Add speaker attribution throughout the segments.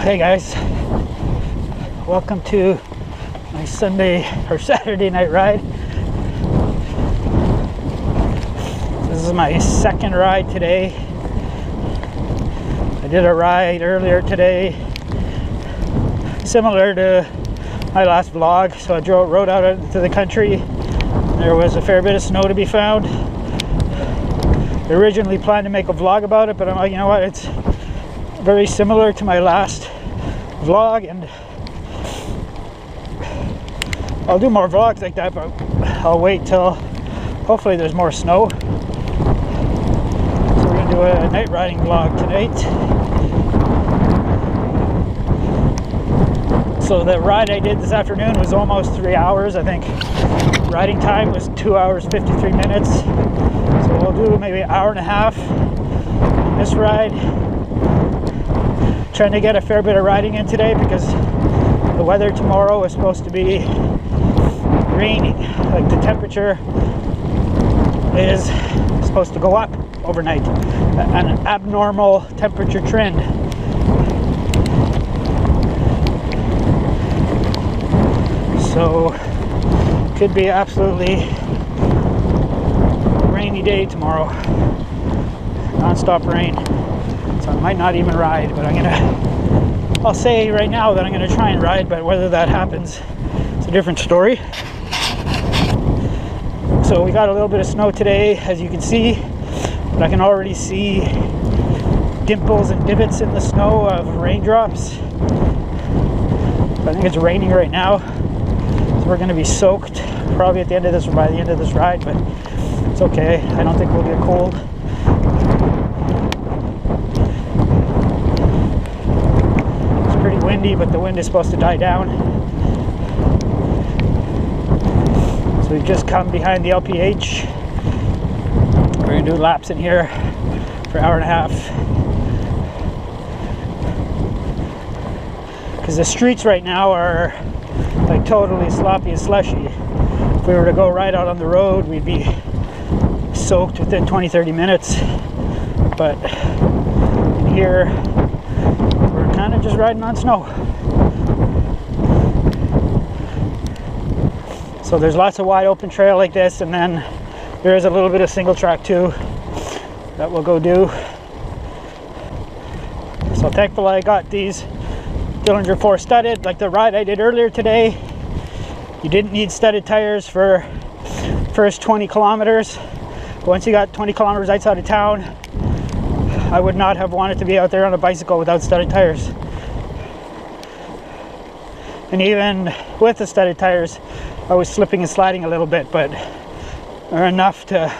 Speaker 1: Hey guys, welcome to my Sunday or Saturday night ride. This is my second ride today. I did a ride earlier today similar to my last vlog. So I rode out into the country. There was a fair bit of snow to be found. I originally planned to make a vlog about it, but I'm like, you know what, it's very similar to my last vlog, and I'll do more vlogs like that, but I'll wait till hopefully there's more snow. So we're gonna do a night riding vlog tonight. So the ride I did this afternoon was almost 3 hours. I think riding time was 2 hours 53 minutes. So we'll do maybe an hour and a half on this ride. Trying to get a fair bit of riding in today because the weather tomorrow is supposed to be raining. Like the temperature is supposed to go up overnight, an abnormal temperature trend. So could be absolutely rainy day tomorrow, non-stop rain. So I might not even ride, but I'll say right now that I'm gonna try and ride, but whether that happens, it's a different story. So we got a little bit of snow today, as you can see, but I can already see dimples and divots in the snow of raindrops. So I think it's raining right now. So we're gonna be soaked probably at the end of this, or by the end of this ride, but it's okay. I don't think we'll get cold. Windy, but the wind is supposed to die down. So we've just come behind the LPH. We're gonna do laps in here for an hour and a half, because the streets right now are like totally sloppy and slushy. If we were to go right out on the road, we'd be soaked within 20-30 minutes, but in here kind of just riding on snow. So there's lots of wide open trail like this, and then there is a little bit of single track too that we'll go do. So thankfully I got these Dillinger 4 studded. Like the ride I did earlier today, you didn't need studded tires for first 20 kilometers. Once you got 20 kilometers outside of town, I would not have wanted to be out there on a bicycle without studded tires. And even with the studded tires, I was slipping and sliding a little bit, but they're enough to,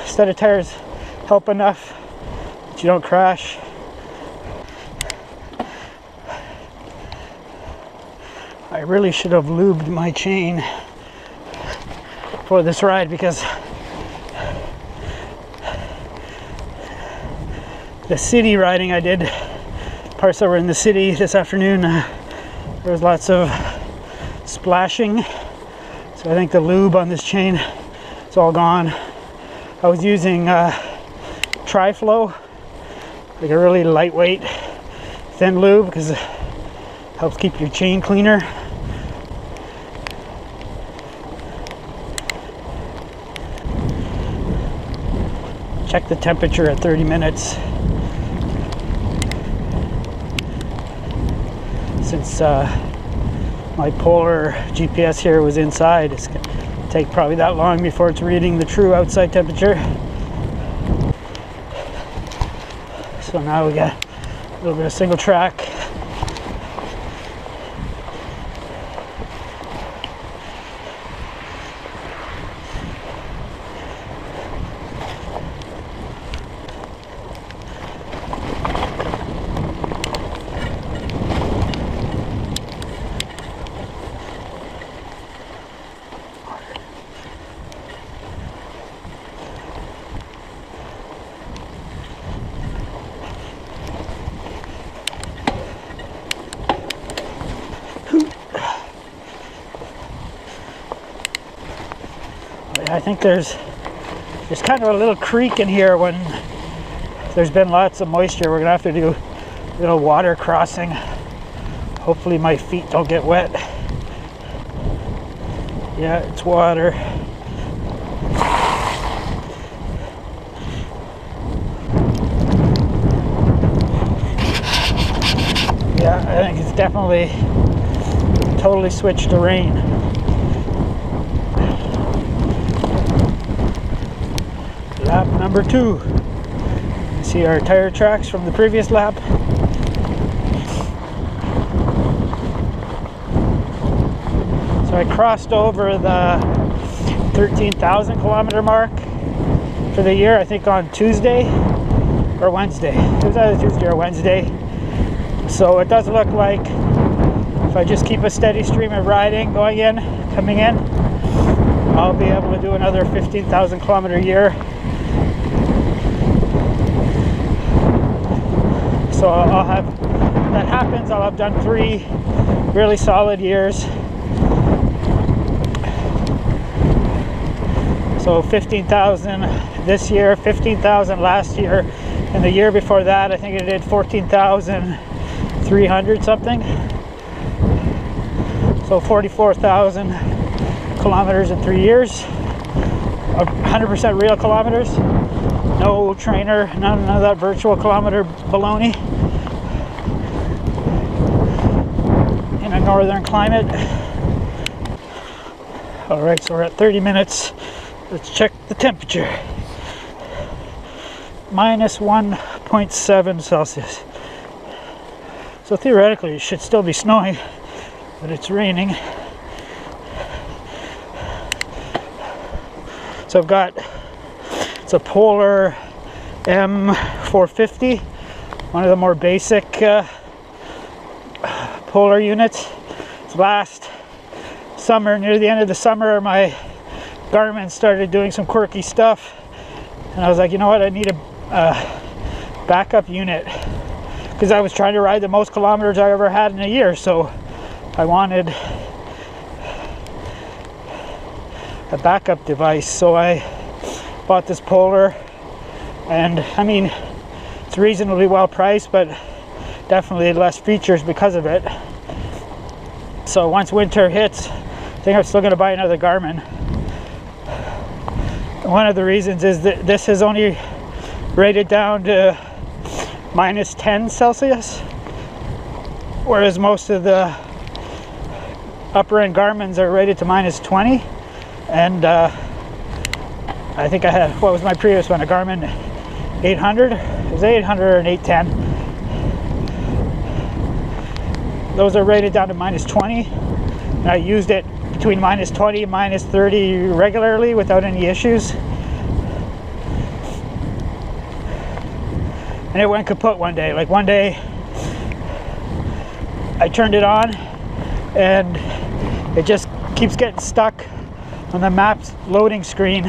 Speaker 1: studded tires help enough that you don't crash. I really should have lubed my chain for this ride, because the city riding I did, parts that were in the city this afternoon, there was lots of splashing. So I think the lube on this chain is all gone. I was using Tri-Flow, like a really lightweight, thin lube, because it helps keep your chain cleaner. Check the temperature at 30 minutes. Since my polar GPS here was inside, it's going to take probably that long before it's reading the true outside temperature. So now we got a little bit of single track. I think there's kind of a little creek in here when there's been lots of moisture. We're gonna have to do Little water crossing. Hopefully my feet don't get wet. Yeah, it's water. Yeah, I think it's definitely totally switched to rain. Lap number 2. See our tire tracks from the previous lap. So I crossed over the 13,000 kilometer mark for the year, I think on Tuesday or Wednesday. It was either Tuesday or Wednesday. So it does look like if I just keep a steady stream of riding going in, coming in, I'll be able to do another 15,000 kilometer year. So I'll have, when that happens, I'll have done 3 really solid years. So 15,000 this year, 15,000 last year, and the year before that I think I did 14,300 something. So 44,000 kilometers in 3 years, 100% real kilometers, no trainer, none of that virtual kilometer baloney, in a northern climate. All right, so we're at 30 minutes. Let's check the temperature. Minus 1.7 Celsius. So theoretically it should still be snowing, but it's raining. So I've got, it's a Polar M450, one of the more basic Polar units. Last summer, near the end of the summer, my Garmin started doing some quirky stuff, and I was like, you know what, I need a backup unit, because I was trying to ride the most kilometers I ever had in a year, so I wanted a backup device. So I bought this Polar, and I mean, it's reasonably well priced, but definitely less features because of it. So once winter hits, I think I'm still going to buy another Garmin. One of the reasons is that this is only rated down to minus 10 Celsius, whereas most of the upper end Garmins are rated to minus 20. And I think I had, what was my previous one, a Garmin 800? It was 800 or an 810. Those are rated down to minus 20. And I used it between minus 20 and minus 30 regularly without any issues. And it went kaput one day. Like one day I turned it on and it just keeps getting stuck on the maps loading screen.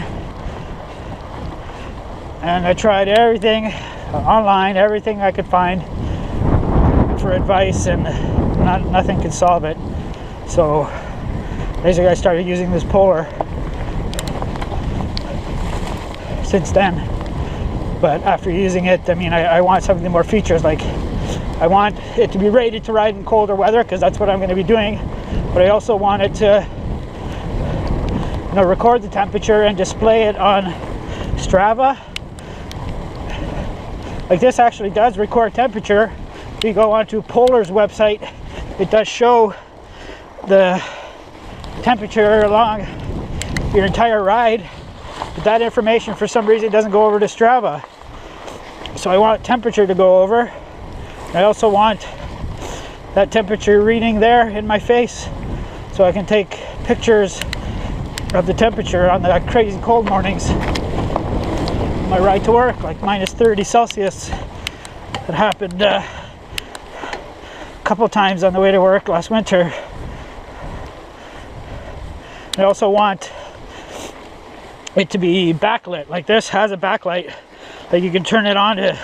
Speaker 1: And I tried everything online, everything I could find for advice, and nothing could solve it. So basically I started using this Polar since then. But after using it, I mean, I want some of the more features. Like, I want it to be rated to ride in colder weather, because that's what I'm going to be doing. But I also want it to, you know, record the temperature and display it on Strava. Like, this actually does record temperature. If you go onto Polar's website, it does show the temperature along your entire ride, but that information for some reason doesn't go over to Strava. So I want temperature to go over. I also want that temperature reading there in my face, so I can take pictures of the temperature on the crazy cold mornings. My ride to work, like minus 30 Celsius. It happened a couple times on the way to work last winter. I also want it to be backlit. Like, this has a backlight, like you can turn it on to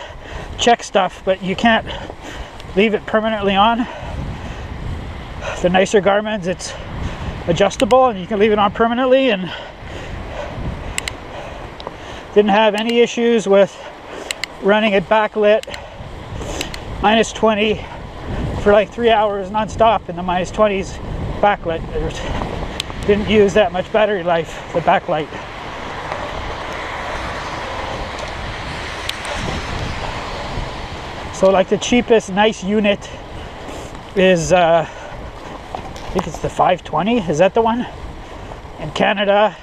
Speaker 1: check stuff, but you can't leave it permanently on. The nicer Garmin's, it's adjustable and you can leave it on permanently, and didn't have any issues with running it backlit minus 20 for like 3 hours non-stop in the minus 20s backlit. It didn't use that much battery life, the backlight. So like the cheapest nice unit is I think it's the 520, is that the one? In Canada,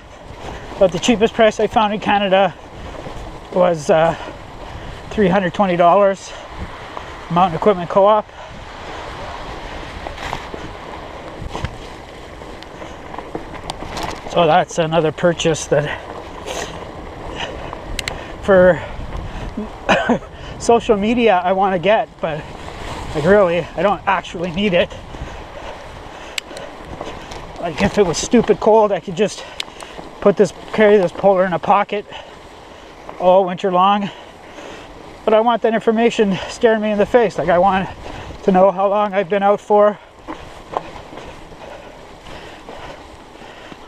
Speaker 1: but the cheapest price I found in Canada was $320, Mountain Equipment Co-op. So that's another purchase that for social media I want to get, but like really I don't actually need it. Like if it was stupid cold, I could just carry this polar in a pocket all winter long. But I want that information staring me in the face. Like I want to know how long I've been out for,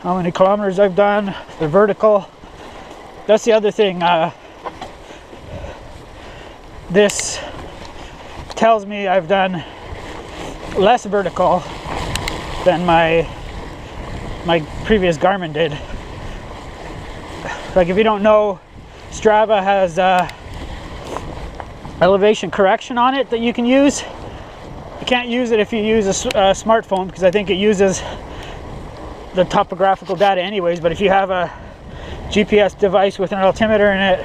Speaker 1: how many kilometers I've done, the vertical. That's the other thing. This tells me I've done less vertical than my previous Garmin did. Like if you don't know, Strava has elevation correction on it that you can use. You can't use it if you use a smartphone, because I think it uses the topographical data anyways, but if you have a GPS device with an altimeter in it,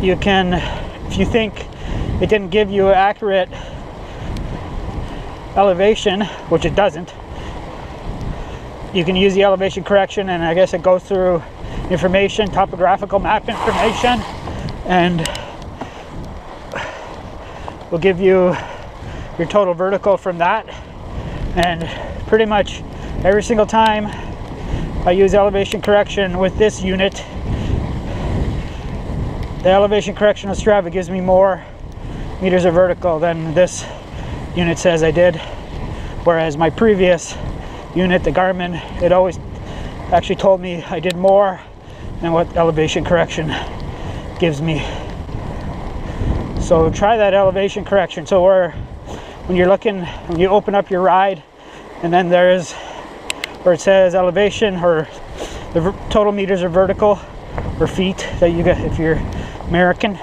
Speaker 1: you can, if you think it didn't give you accurate elevation, which it doesn't, you can use the elevation correction, and I guess it goes through information, topographical map information, and will give you your total vertical from that. And pretty much every single time I use elevation correction with this unit, the elevation correction of Strava gives me more meters of vertical than this unit says I did. Whereas my previous unit, the Garmin, it always actually told me I did more than what elevation correction gives me. So try that elevation correction. So when you're looking, when you open up your ride, and then there's where it says elevation or the total meters of vertical or feet that you get if you're American.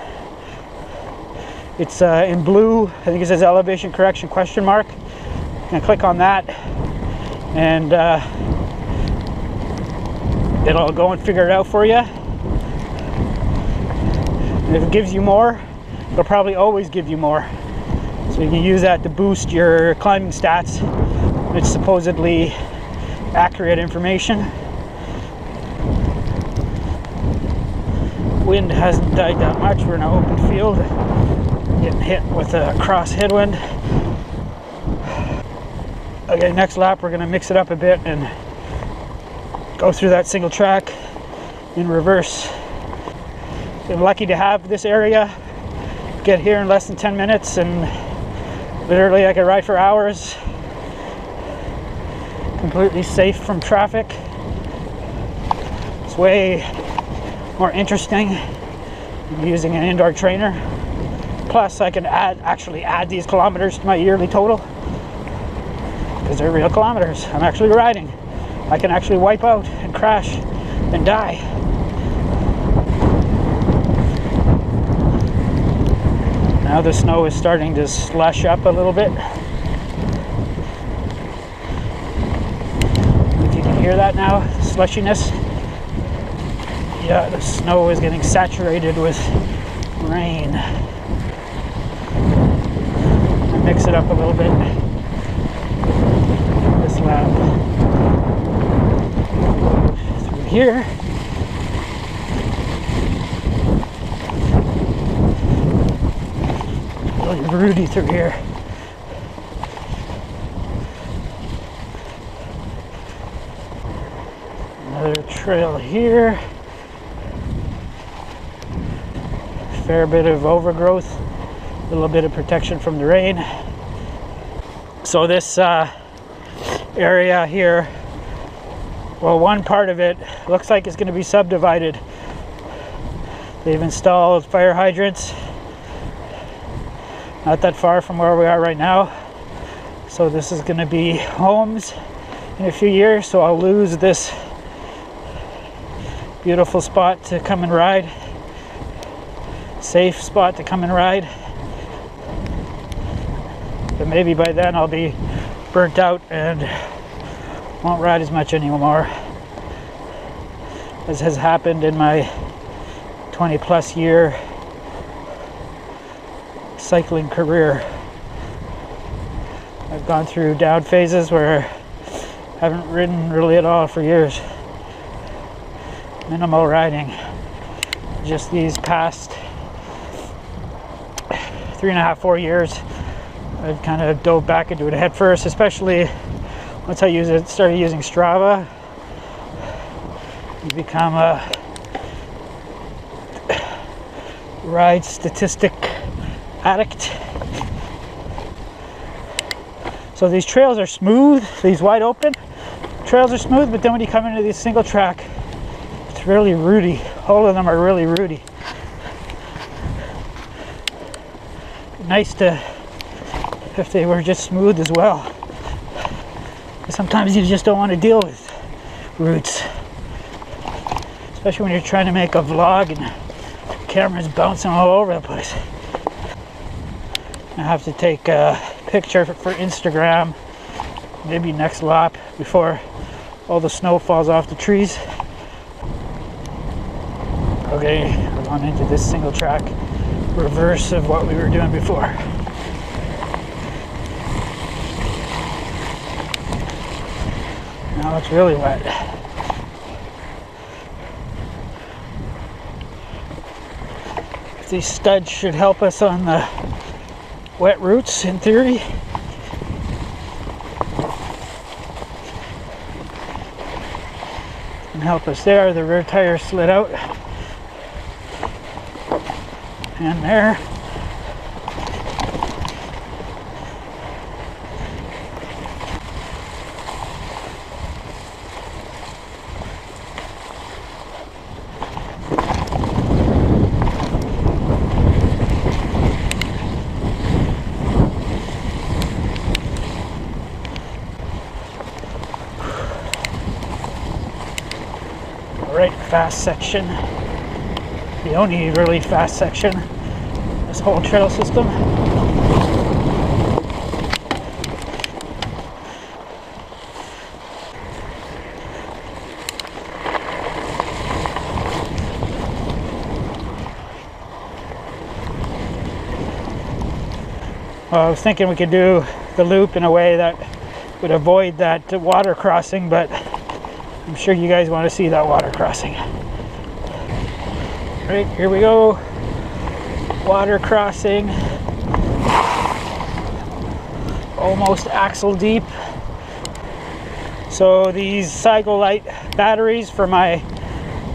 Speaker 1: It's in blue. I think it says elevation correction question mark. And click on that, and it'll go and figure it out for you. And if it gives you more, it'll probably always give you more. So you can use that to boost your climbing stats. It's supposedly accurate information. Wind hasn't died that much. We're in an open field, getting hit with a cross headwind. Okay, next lap we're going to mix it up a bit and go through that single track in reverse. Been lucky to have this area. Get here in less than 10 minutes, and literally I could ride for hours. Completely safe from traffic. It's way more interesting than using an indoor trainer. Plus I can actually add these kilometers to my yearly total, because they're real kilometers. I'm actually riding. I can actually wipe out and crash and die. Now the snow is starting to slush up a little bit. If you can hear that now, the slushiness. Yeah, the snow is getting saturated with rain. I mix it up a little bit. This lap through here. Really rooty through here. Another trail here. Fair bit of overgrowth, a little bit of protection from the rain. So this area here, well, one part of it looks like it's going to be subdivided. They've installed fire hydrants not that far from where we are right now. So this is going to be homes in a few years, so I'll lose this beautiful spot to come and ride, safe spot to come and ride. But maybe by then I'll be burnt out and won't ride as much anymore, as has happened in my 20+ year cycling career. I've gone through down phases where I haven't ridden really at all for years. Minimal riding. Just these past 3.5, 4 years, I've kind of dove back into it head first, especially once I started using Strava. You become a ride statistic addict. So these trails are smooth, these wide open trails are smooth, but then when you come into these single track, it's really rooty. All of them are really rooty. Nice to if they were just smooth as well. Sometimes you just don't want to deal with roots, especially when you're trying to make a vlog and the camera's bouncing all over the place. I have to take a picture for Instagram, maybe next lap, before all the snow falls off the trees. Okay, we're going into this single track, reverse of what we were doing before. Now it's really wet. These studs should help us on the wet routes in theory. And help us there. The rear tire slid out. And there. Right, fast section. The only really fast section, this whole trail system. Well, I was thinking we could do the loop in a way that would avoid that water crossing, but I'm sure you guys want to see that water crossing. Right, here we go. Water crossing. Almost axle deep. So these Cycle Light batteries for my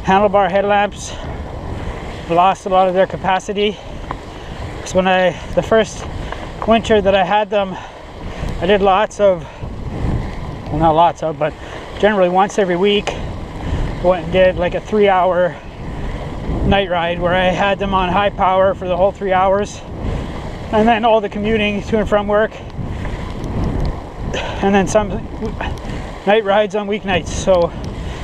Speaker 1: handlebar headlamps lost a lot of their capacity. So when the first winter that I had them, I did lots of, well, not lots of, but generally once every week, I went and did like a 3-hour night ride where I had them on high power for the whole 3 hours, and then all the commuting to and from work, and then some night rides on weeknights. So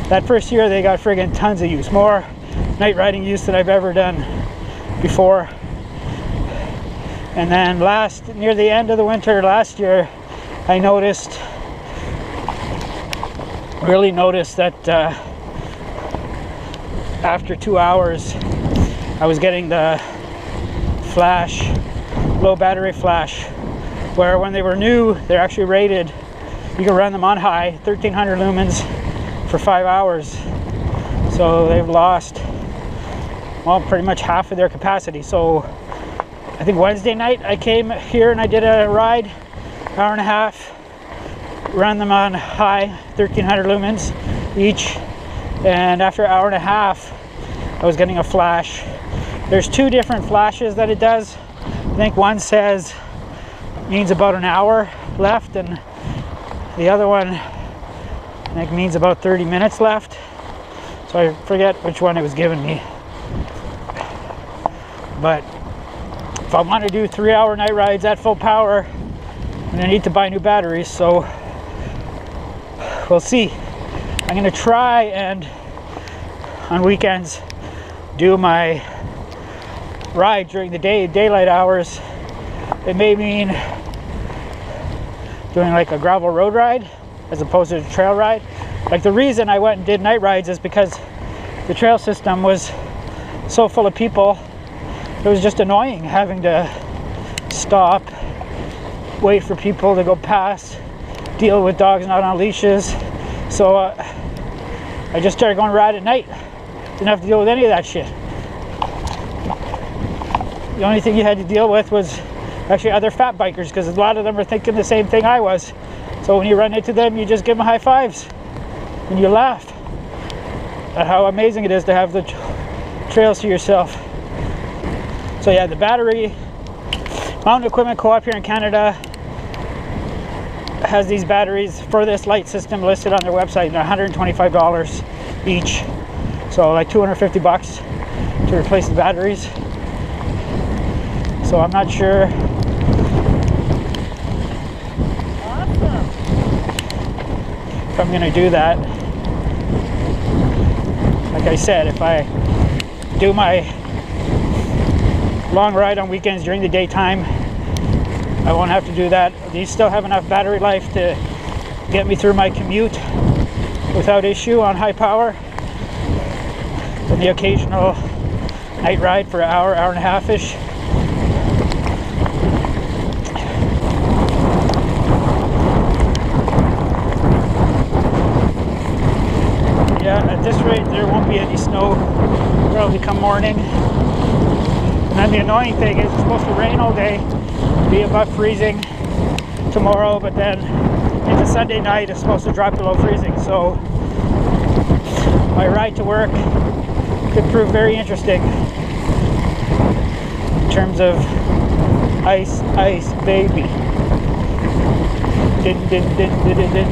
Speaker 1: that first year they got friggin' tons of use, more night riding use than I've ever done before. And then near the end of the winter last year, I really noticed that after 2 hours I was getting the flash, low battery flash, where when they were new, they're actually rated, you can run them on high, 1300 lumens for 5 hours. So they've lost, well, pretty much half of their capacity. So I think Wednesday night I came here and I did a ride, hour and a half, run them on high, 1300 lumens each, and after an hour and a half I was getting a flash. There's 2 different flashes that it does. I think one means about an hour left, and the other one I think means about 30 minutes left. So I forget which one it was giving me. But if I want to do 3-hour night rides at full power, I'm going to need to buy new batteries, so we'll see. I'm going to try and on weekends do my ride during the daylight hours. It may mean doing like a gravel road ride as opposed to a trail ride. Like, the reason I went and did night rides is because the trail system was so full of people. It was just annoying having to stop, wait for people to go past, deal with dogs not on leashes. So I just started going ride at night. Didn't have to deal with any of that shit. The only thing you had to deal with was actually other fat bikers, because a lot of them were thinking the same thing I was. So when you run into them, you just give them high fives and you laugh at how amazing it is to have the trails to yourself. So yeah, the battery, Mountain Equipment Co-op here in Canada has these batteries for this light system listed on their website, $125 each. So like 250 bucks to replace the batteries. So I'm not sure.
Speaker 2: Awesome.
Speaker 1: If I'm going to do that. Like I said, if I do my long ride on weekends during the daytime, I won't have to do that. These still have enough battery life to get me through my commute without issue on high power. And the occasional night ride for an hour, hour and a half-ish. Yeah, at this rate there won't be any snow probably come morning. And then the annoying thing is it's supposed to rain all day, be above freezing tomorrow, but then into Sunday night it's supposed to drop below freezing. So my ride to work could prove very interesting in terms of ice, ice, baby. Din, din, din, din, din, din, din,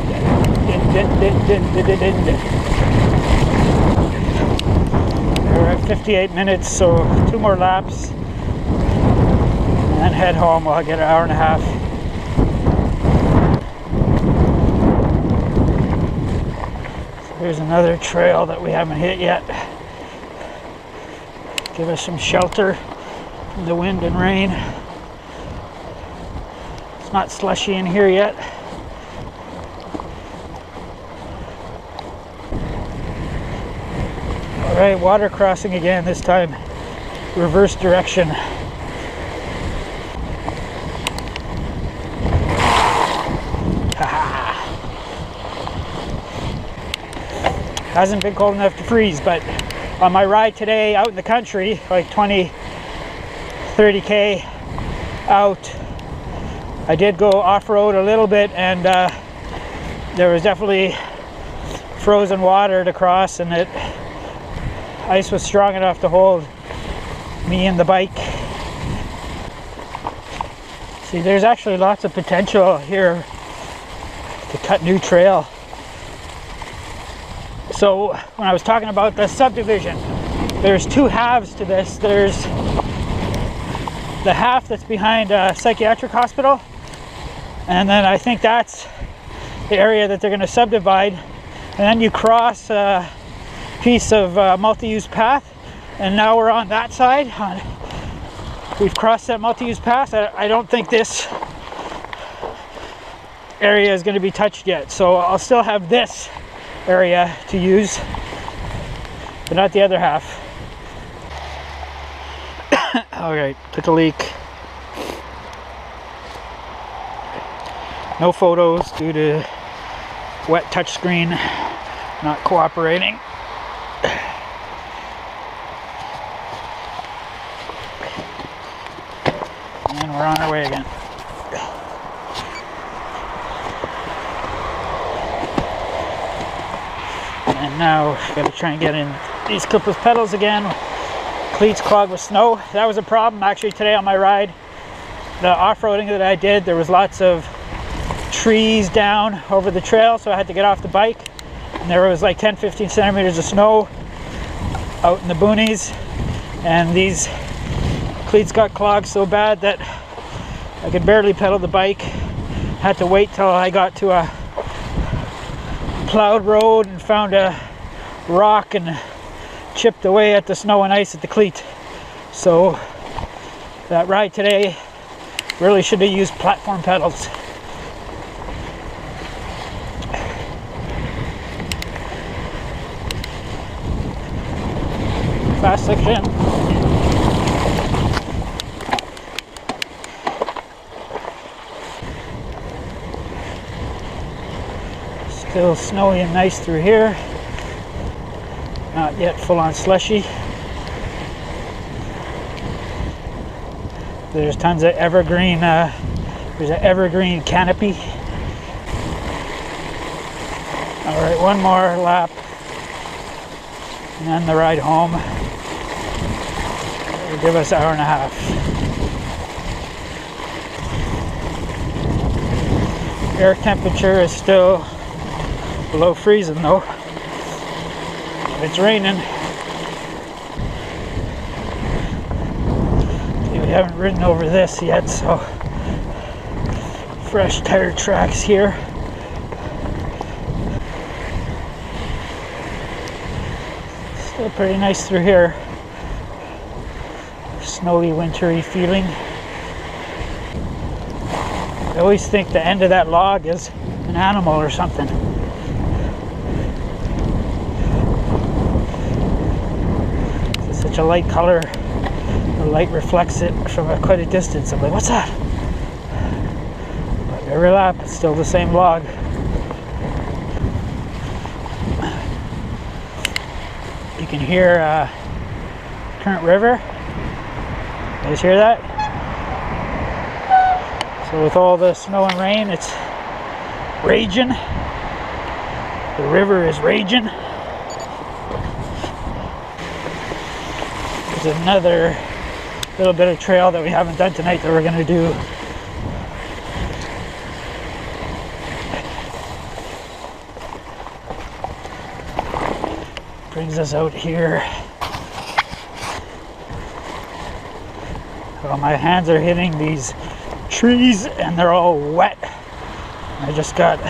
Speaker 1: din, din, din, din, din, din. We're at 58 minutes, so 2 more laps and then head home. I'll get an hour and a half. So here's another trail that we haven't hit yet. Give us some shelter from the wind and rain. It's not slushy in here yet. Alright, water crossing again, this time reverse direction. Hasn't been cold enough to freeze, but on my ride today out in the country, like 20-30k out, I did go off-road a little bit, and there was definitely frozen water to cross, and ice was strong enough to hold me and the bike. See, there's actually lots of potential here to cut new trail. So when I was talking about the subdivision, there's 2 halves to this. There's the half that's behind a psychiatric hospital, and then I think that's the area that they're going to subdivide, and then you cross a piece of multi-use path, and now we're on that side. We've crossed that multi-use path. I don't think this area is going to be touched yet, so I'll still have this area to use, but not the other half. Alright, took a leak. No photos due to wet touchscreen not cooperating. And we're on our way again. And now gotta try and get in these clipless pedals again. Cleats clogged with snow. That was a problem actually today on my ride. The off-roading that I did, there was lots of trees down over the trail, so I had to get off the bike. And there was like 10-15 centimeters of snow out in the boonies. And these Cleats got clogged so bad that I could barely pedal the bike. Had to wait till I got to a plowed road and found a rock and chipped away at the snow and ice at the cleat. So that ride today really should have used platform pedals. Fast section. Still snowy and nice through here. Not yet full on slushy. There's tons of evergreen, there's an evergreen canopy. Alright, one more lap and then the ride home. It'll give us an hour and a half. Air temperature is still below freezing though. It's raining. We haven't ridden over this yet, so fresh tire tracks here. Still pretty nice through here. Snowy, wintry feeling. I always think the end of that log is an animal or something. It's such a light color. The light reflects it from quite a distance. I'm like, what's that? But every lap, it's still the same log. You can hear Current River. You guys hear that? So with all the snow and rain, it's raging. The river is raging. There's another little bit of trail that we haven't done tonight that we're going to do. Brings us out here. Well, my hands are hitting these trees and they're all wet. I just got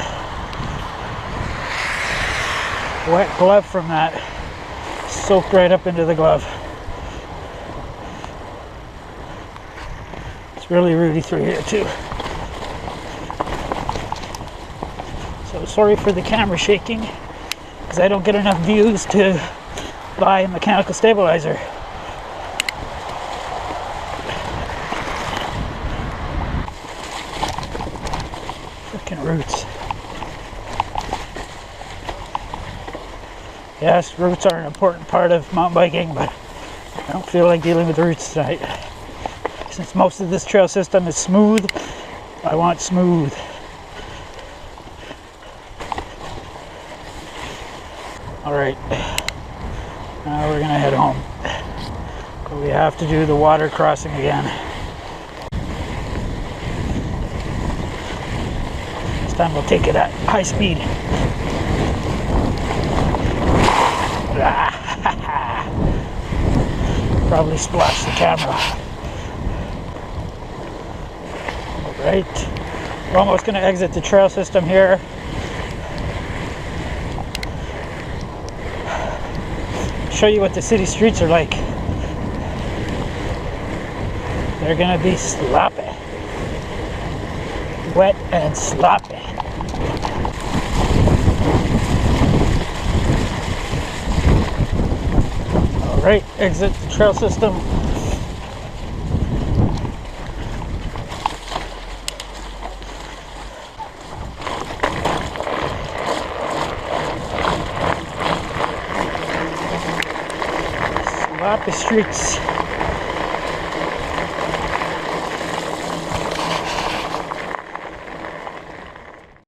Speaker 1: wet glove from that. Soaked right up into the glove. Really rooty through here too. So sorry for the camera shaking because I don't get enough views to buy a mechanical stabilizer. Freaking roots. Yes, roots are an important part of mountain biking, but I don't feel like dealing with roots tonight. Since most of this trail system is smooth, I want smooth. Alright, now we're gonna head home. But we have to do the water crossing again. This time we'll take it at high speed. Probably splash the camera. Right, we're almost going to exit the trail system here. Show you what the city streets are like. They're going to be sloppy. Wet and sloppy. Alright, exit the trail system. Sloppy streets.